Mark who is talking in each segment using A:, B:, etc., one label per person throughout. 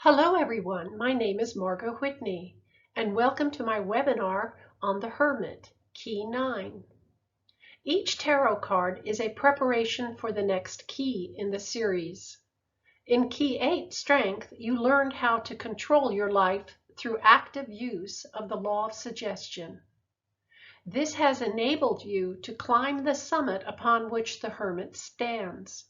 A: Hello everyone, my name is Margot Whitney, and welcome to my webinar on the Hermit, Key 9. Each tarot card is a preparation for the next key in the series. In Key 8, Strength, you learned how to control your life through active use of the law of suggestion. This has enabled you to climb the summit upon which the Hermit stands.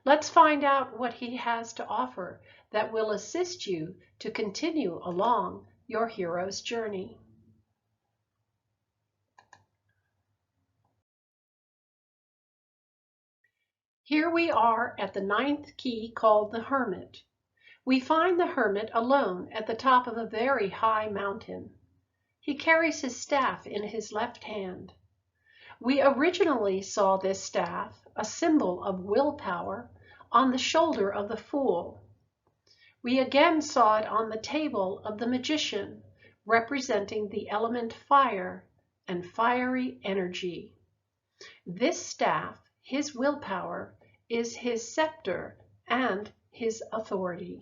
A: Let's find out what he has to offer that will assist you to continue along your hero's journey. Here we are at the 9th key called the Hermit. We find the Hermit alone at the top of a very high mountain. He carries his staff in his left hand. We originally saw this staff, a symbol of willpower, on the shoulder of the Fool. We again saw it on the table of the Magician, representing the element fire and fiery energy. This staff, his willpower, is his scepter and his authority.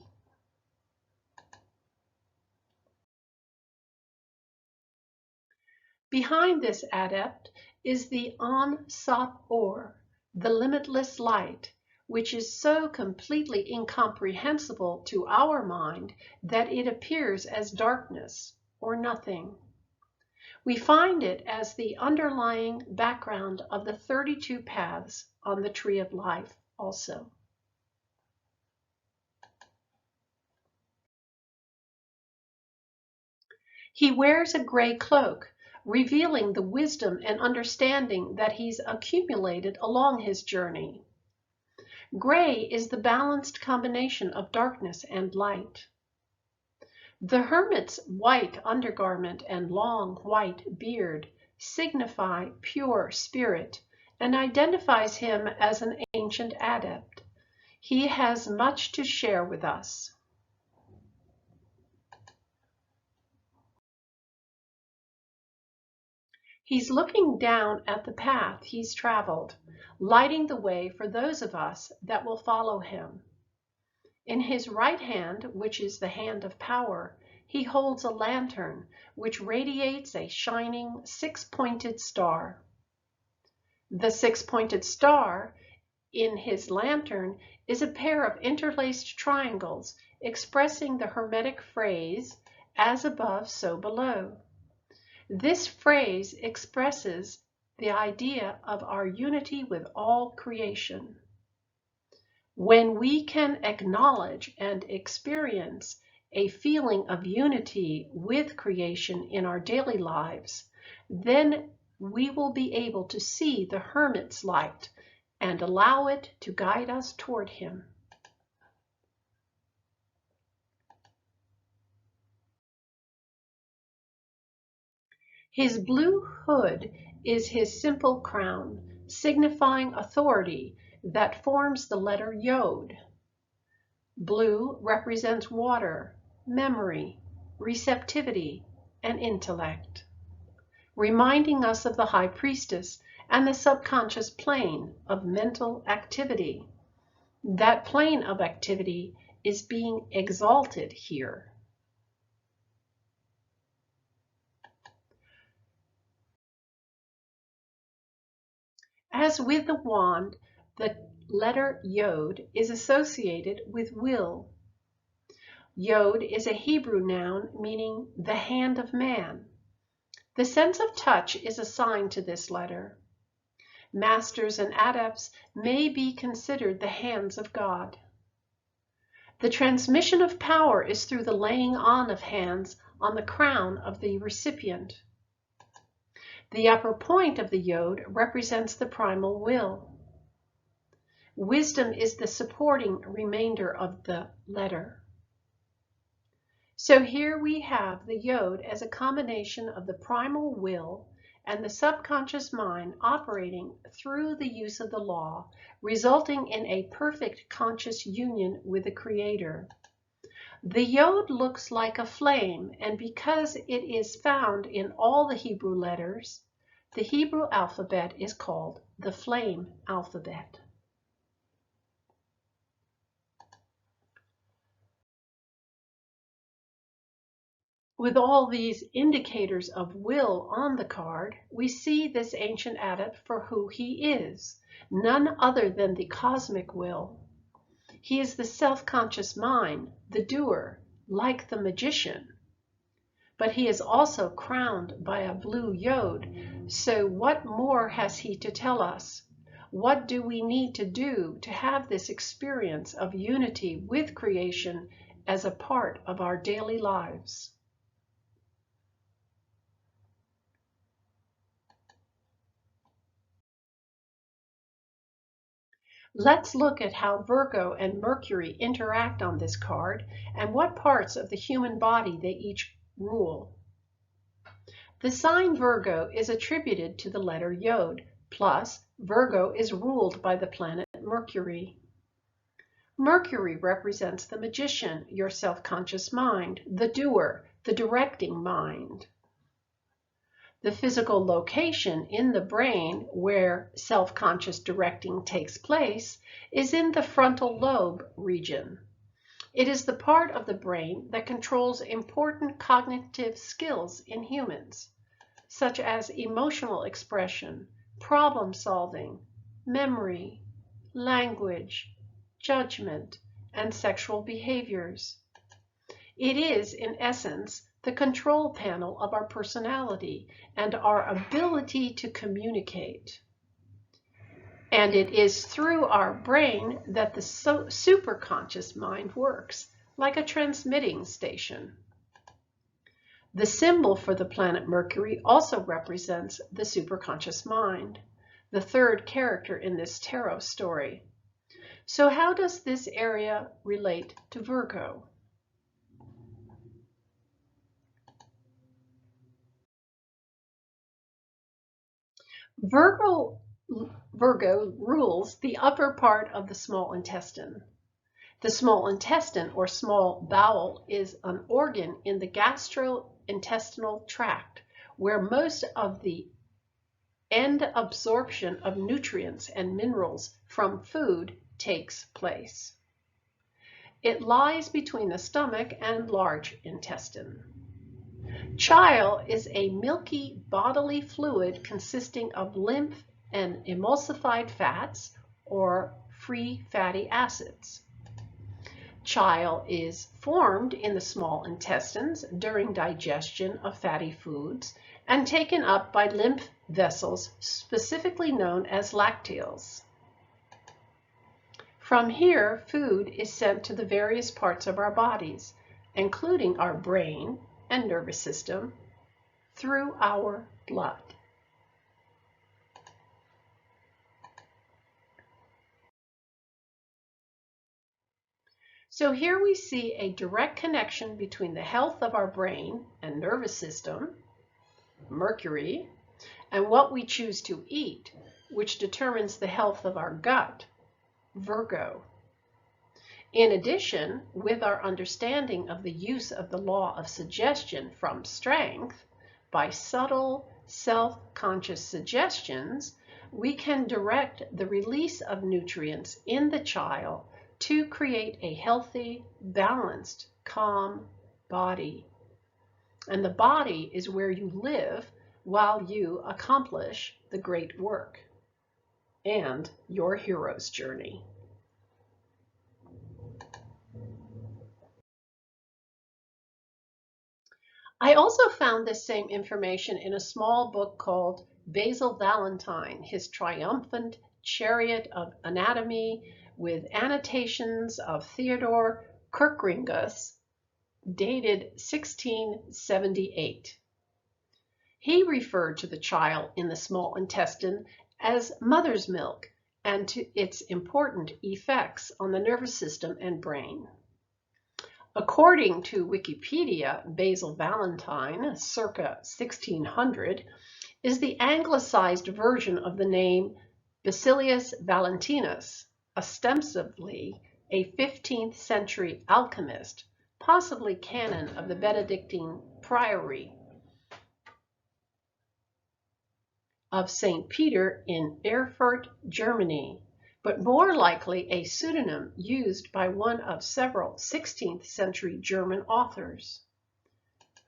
A: Behind this adept is the On-Sop Or, the limitless light, which is so completely incomprehensible to our mind that it appears as darkness or nothing. We find it as the underlying background of the 32 paths on the Tree of Life also. He wears a gray cloak, revealing the wisdom and understanding that he's accumulated along his journey. Gray is the balanced combination of darkness and light. The Hermit's white undergarment and long white beard signify pure spirit and identifies him as an ancient adept. He has much to share with us. He's looking down at the path he's traveled, lighting the way for those of us that will follow him. In his right hand, which is the hand of power, he holds a lantern which radiates a shining six-pointed star. The six-pointed star in his lantern is a pair of interlaced triangles expressing the Hermetic phrase, "as above, so below." This phrase expresses the idea of our unity with all creation. When we can acknowledge and experience a feeling of unity with creation in our daily lives, then we will be able to see the Hermit's light and allow it to guide us toward him. His blue hood is his simple crown, signifying authority that forms the letter Yod. Blue represents water, memory, receptivity, and intellect, reminding us of the High Priestess and the subconscious plane of mental activity. That plane of activity is being exalted here. As with the wand, the letter Yod is associated with will. Yod is a Hebrew noun meaning the hand of man. The sense of touch is assigned to this letter. Masters and adepts may be considered the hands of God. The transmission of power is through the laying on of hands on the crown of the recipient. The upper point of the Yod represents the primal will. Wisdom is the supporting remainder of the letter. So here we have the Yod as a combination of the primal will and the subconscious mind operating through the use of the law, resulting in a perfect conscious union with the Creator. The Yod looks like a flame, and because it is found in all the Hebrew letters, the Hebrew alphabet is called the flame alphabet. With all these indicators of will on the card, we see this ancient adept for who he is, none other than the cosmic will. He is the self-conscious mind, the doer, like the magician. But he is also crowned by a blue yod, so what more has he to tell us? What do we need to do to have this experience of unity with creation as a part of our daily lives? Let's look at how Virgo and Mercury interact on this card and what parts of the human body they each rule. The sign Virgo is attributed to the letter Yod, plus Virgo is ruled by the planet Mercury. Mercury represents the magician, your self-conscious mind, the doer, the directing mind. The physical location in the brain where self-conscious directing takes place is in the frontal lobe region. It is the part of the brain that controls important cognitive skills in humans, such as emotional expression, problem solving, memory, language, judgment, and sexual behaviors. It is, in essence, the control panel of our personality and our ability to communicate. And it is through our brain that the superconscious mind works, like a transmitting station. The symbol for the planet Mercury also represents the superconscious mind, the third character in this tarot story. So how does this area relate to Virgo? Virgo, Virgo rules the upper part of the small intestine. The small intestine, or small bowel, is an organ in the gastrointestinal tract where most of the end absorption of nutrients and minerals from food takes place. It lies between the stomach and large intestine. Chyle is a milky bodily fluid consisting of lymph and emulsified fats, or free fatty acids. Chyle is formed in the small intestines during digestion of fatty foods and taken up by lymph vessels specifically known as lacteals. From here, food is sent to the various parts of our bodies, including our brain and nervous system, through our blood. So here we see a direct connection between the health of our brain and nervous system, Mercury, and what we choose to eat, which determines the health of our gut, Virgo. In addition, with our understanding of the use of the law of suggestion from strength, by subtle, self-conscious suggestions, we can direct the release of nutrients in the child to create a healthy, balanced, calm body. And the body is where you live while you accomplish the great work and your hero's journey. I also found this same information in a small book called Basil Valentine, His Triumphant Chariot of Anatomy, with annotations of Theodore Kirkringus, dated 1678. He referred to the child in the small intestine as mother's milk and to its important effects on the nervous system and brain. According to Wikipedia, Basil Valentine, circa 1600, is the anglicized version of the name Basilius Valentinus, ostensibly a 15th century alchemist, possibly canon of the Benedictine priory of St. Peter in Erfurt, Germany, but more likely a pseudonym used by one of several 16th century German authors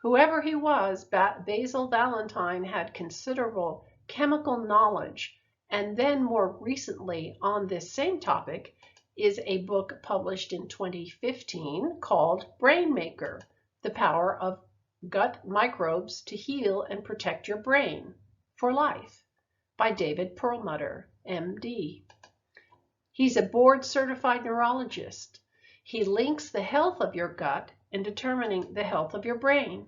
A: Whoever he was, Basil Valentine had considerable chemical knowledge, and then more recently on this same topic is a book published in 2015 called Brain Maker: The Power of Gut Microbes to Heal and Protect Your Brain for Life by David Perlmutter, MD. He's a board-certified neurologist. He links the health of your gut in determining the health of your brain.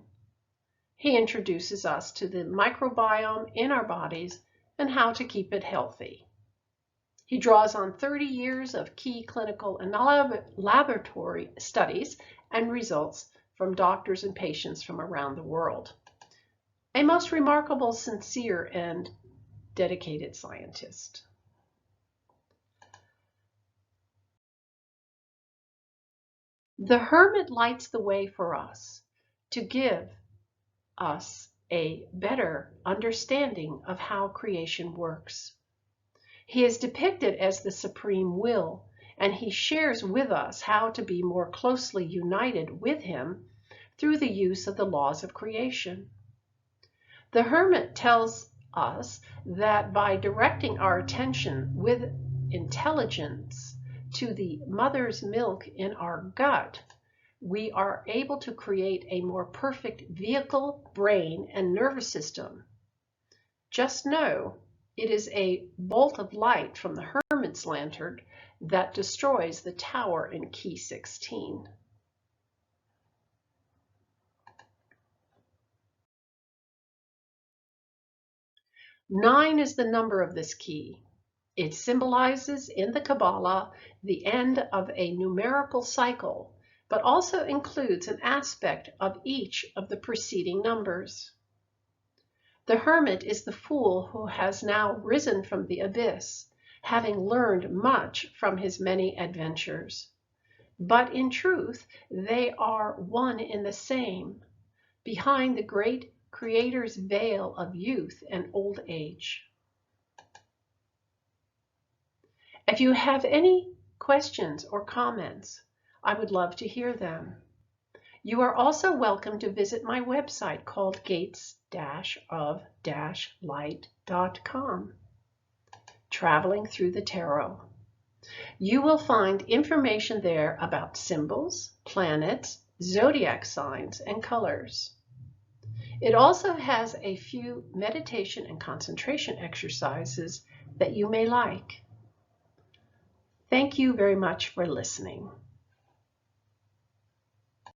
A: He introduces us to the microbiome in our bodies and how to keep it healthy. He draws on 30 years of key clinical and laboratory studies and results from doctors and patients from around the world. A most remarkable, sincere, and dedicated scientist. The Hermit lights the way for us to give us a better understanding of how creation works. He is depicted as the supreme will, and he shares with us how to be more closely united with him through the use of the laws of creation. The Hermit tells us that by directing our attention with intelligence to the mother's milk in our gut, we are able to create a more perfect vehicle, brain, and nervous system. Just know it is a bolt of light from the Hermit's lantern that destroys the tower in key 16. Nine is the number of this key. It symbolizes in the Kabbalah the end of a numerical cycle, but also includes an aspect of each of the preceding numbers. The Hermit is the fool who has now risen from the abyss, having learned much from his many adventures. But in truth, they are one in the same, behind the great Creator's veil of youth and old age. If you have any questions or comments, I would love to hear them. You are also welcome to visit my website called gates-of-light.com, Traveling Through the Tarot. You will find information there about symbols, planets, zodiac signs, and colors. It also has a few meditation and concentration exercises that you may like. Thank you very much for listening.